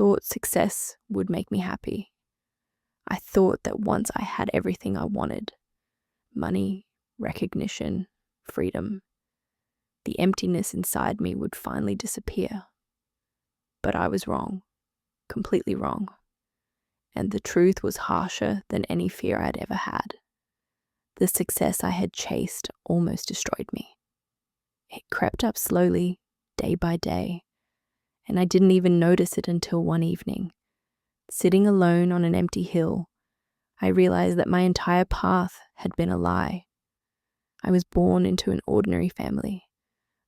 thought success would make me happy. I thought that once I had everything I wanted, money, recognition, freedom, the emptiness inside me would finally disappear. But I was wrong, completely wrong. And the truth was harsher than any fear I'd ever had. The success I had chased almost destroyed me. It crept up slowly, day by day, and I didn't even notice it until one evening. Sitting alone on an empty hill, I realized that my entire path had been a lie. I was born into an ordinary family.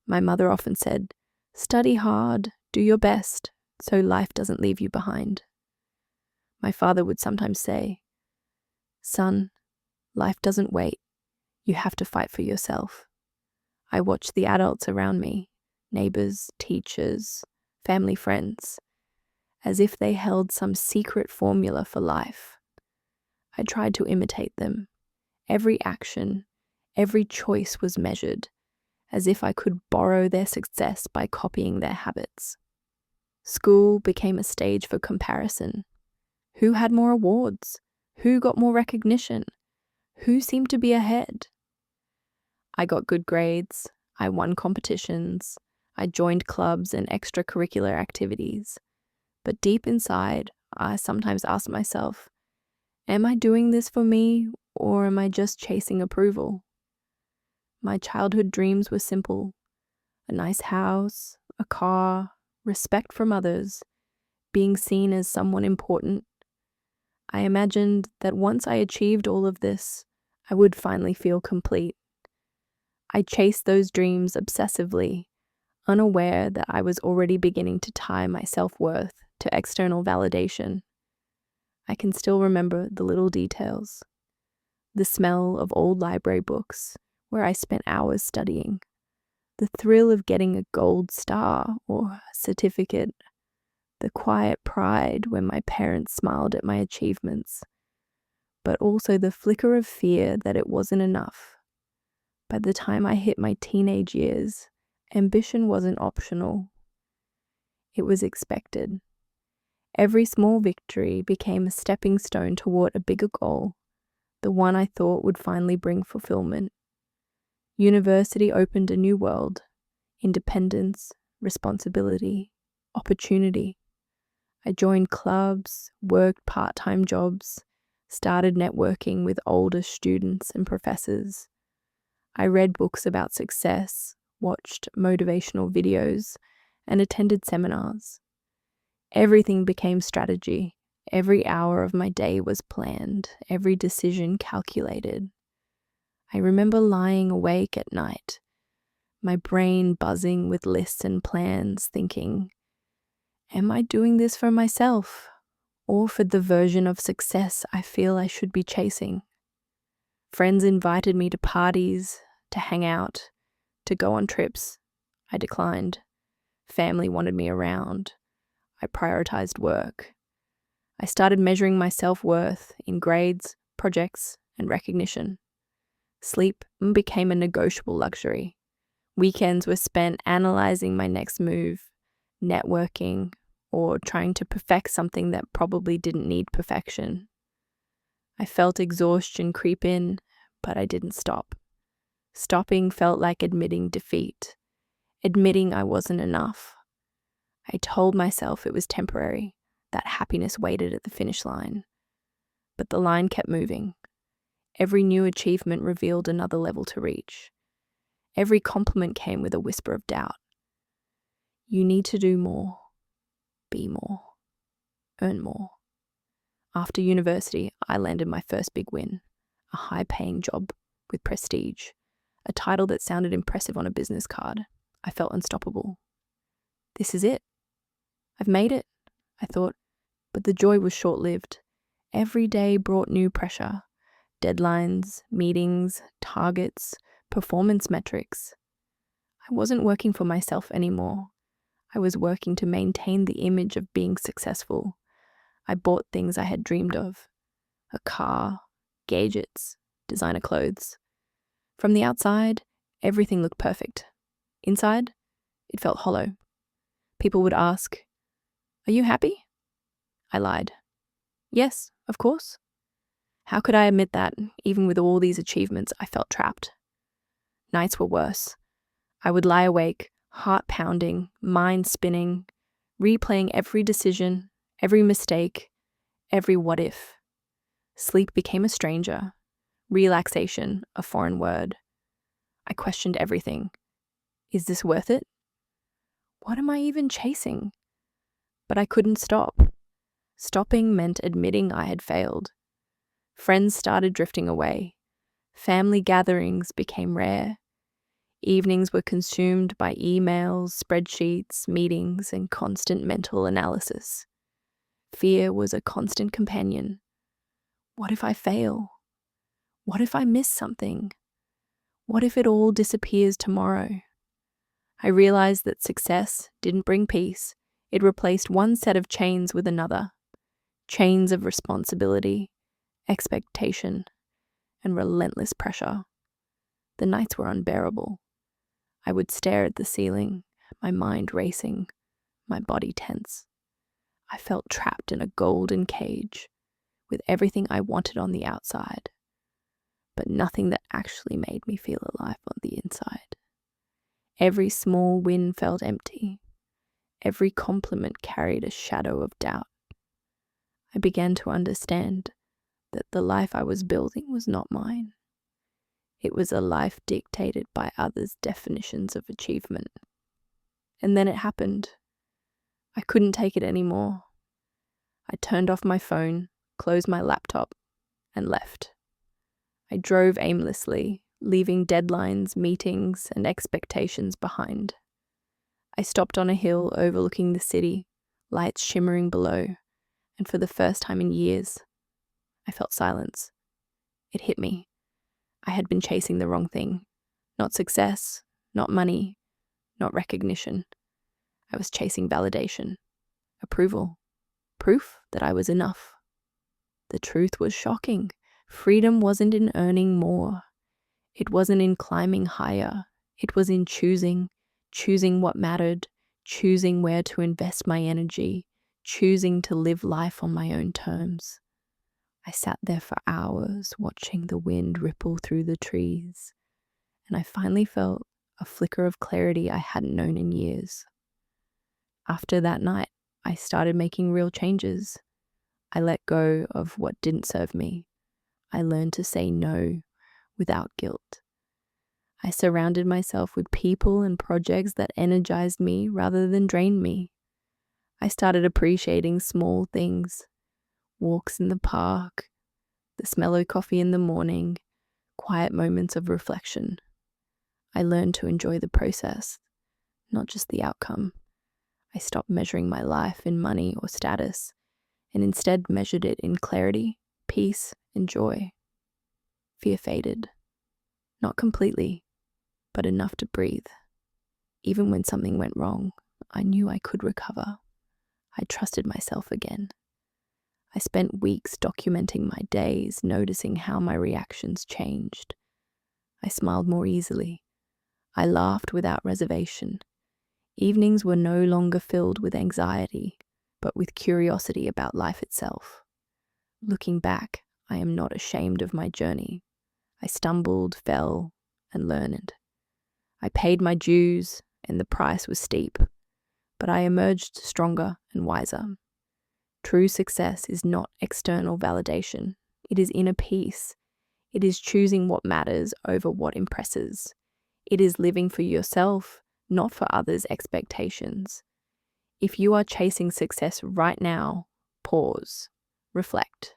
My mother often said, "Study hard, do your best, so life doesn't leave you behind." My father would sometimes say, "Son, life doesn't wait. You have to fight for yourself." I watched the adults around me, neighbors, teachers, family friends, as if they held some secret formula for life. I tried to imitate them. Every action, every choice was measured, as if I could borrow their success by copying their habits. School became a stage for comparison. Who had more awards? Who got more recognition? Who seemed to be ahead? I got good grades, I won competitions, I joined clubs and extracurricular activities. But deep inside, I sometimes asked myself, am I doing this for me, or am I just chasing approval? My childhood dreams were simple: a nice house, a car, respect from others, being seen as someone important. I imagined that once I achieved all of this, I would finally feel complete. I chased those dreams obsessively, unaware that I was already beginning to tie my self-worth to external validation. I can still remember the little details. The smell of old library books where I spent hours studying. The thrill of getting a gold star or certificate. The quiet pride when my parents smiled at my achievements. But also the flicker of fear that it wasn't enough. By the time I hit my teenage years, ambition wasn't optional. It was expected. Every small victory became a stepping stone toward a bigger goal, the one I thought would finally bring fulfillment. University opened a new world: independence, responsibility, opportunity. I joined clubs, worked part-time jobs, started networking with older students and professors. I read books about success, watched motivational videos, and attended seminars. Everything became strategy. Every hour of my day was planned, every decision calculated. I remember lying awake at night, my brain buzzing with lists and plans, thinking, am I doing this for myself, or for the version of success I feel I should be chasing? Friends invited me to parties, to hang out, to go on trips. I declined. Family wanted me around. I prioritized work. I started measuring my self-worth in grades, projects, and recognition. Sleep became a negotiable luxury. Weekends were spent analyzing my next move, networking, or trying to perfect something that probably didn't need perfection. I felt exhaustion creep in, but I didn't stop. Stopping felt like admitting defeat, admitting I wasn't enough. I told myself it was temporary, that happiness waited at the finish line. But the line kept moving. Every new achievement revealed another level to reach. Every compliment came with a whisper of doubt. You need to do more, be more, earn more. After university, I landed my first big win, a high-paying job with prestige, a title that sounded impressive on a business card. I felt unstoppable. This is it. I've made it, I thought, but the joy was short-lived. Every day brought new pressure, deadlines, meetings, targets, performance metrics. I wasn't working for myself anymore. I was working to maintain the image of being successful. I bought things I had dreamed of: a car, gadgets, designer clothes. From the outside, everything looked perfect. Inside, it felt hollow. People would ask, "Are you happy?" I lied. Yes, of course. How could I admit that, even with all these achievements, I felt trapped? Nights were worse. I would lie awake, heart pounding, mind spinning, replaying every decision, every mistake, every what if. Sleep became a stranger, relaxation a foreign word. I questioned everything. Is this worth it? What am I even chasing? But I couldn't stop. Stopping meant admitting I had failed. Friends started drifting away. Family gatherings became rare. Evenings were consumed by emails, spreadsheets, meetings, and constant mental analysis. Fear was a constant companion. What if I fail? What if I miss something? What if it all disappears tomorrow? I realized that success didn't bring peace. It replaced one set of chains with another. Chains of responsibility, expectation, and relentless pressure. The nights were unbearable. I would stare at the ceiling, my mind racing, my body tense. I felt trapped in a golden cage, with everything I wanted on the outside, but nothing that actually made me feel alive on the inside. Every small win felt empty. Every compliment carried a shadow of doubt. I began to understand that the life I was building was not mine. It was a life dictated by others' definitions of achievement. And then it happened. I couldn't take it anymore. I turned off my phone, closed my laptop, and left. I drove aimlessly, leaving deadlines, meetings, and expectations behind. I stopped on a hill overlooking the city, lights shimmering below, and for the first time in years, I felt silence. It hit me. I had been chasing the wrong thing. Not success, not money, not recognition. I was chasing validation, approval, proof that I was enough. The truth was shocking. Freedom wasn't in earning more. It wasn't in climbing higher. It was in choosing what mattered, choosing where to invest my energy, choosing to live life on my own terms. I sat there for hours watching the wind ripple through the trees, and I finally felt a flicker of clarity I hadn't known in years. After that night, I started making real changes. I let go of what didn't serve me. I learned to say no without guilt. I surrounded myself with people and projects that energized me rather than drained me. I started appreciating small things, walks in the park, the smell of coffee in the morning, quiet moments of reflection. I learned to enjoy the process, not just the outcome. I stopped measuring my life in money or status, and instead measured it in clarity, peace, and joy. Fear faded. Not completely, but enough to breathe. Even when something went wrong, I knew I could recover. I trusted myself again. I spent weeks documenting my days, noticing how my reactions changed. I smiled more easily. I laughed without reservation. Evenings were no longer filled with anxiety, but with curiosity about life itself. Looking back, I am not ashamed of my journey. I stumbled, fell, and learned. I paid my dues, and the price was steep, but I emerged stronger and wiser. True success is not external validation. It is inner peace. It is choosing what matters over what impresses. It is living for yourself, not for others' expectations. If you are chasing success right now, pause, reflect.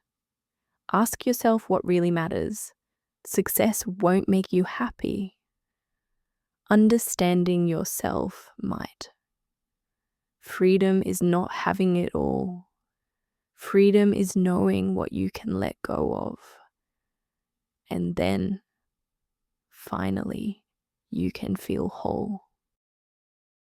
Ask yourself what really matters. Success won't make you happy. Understanding yourself might. Freedom is not having it all. Freedom is knowing what you can let go of. And then, finally, you can feel whole.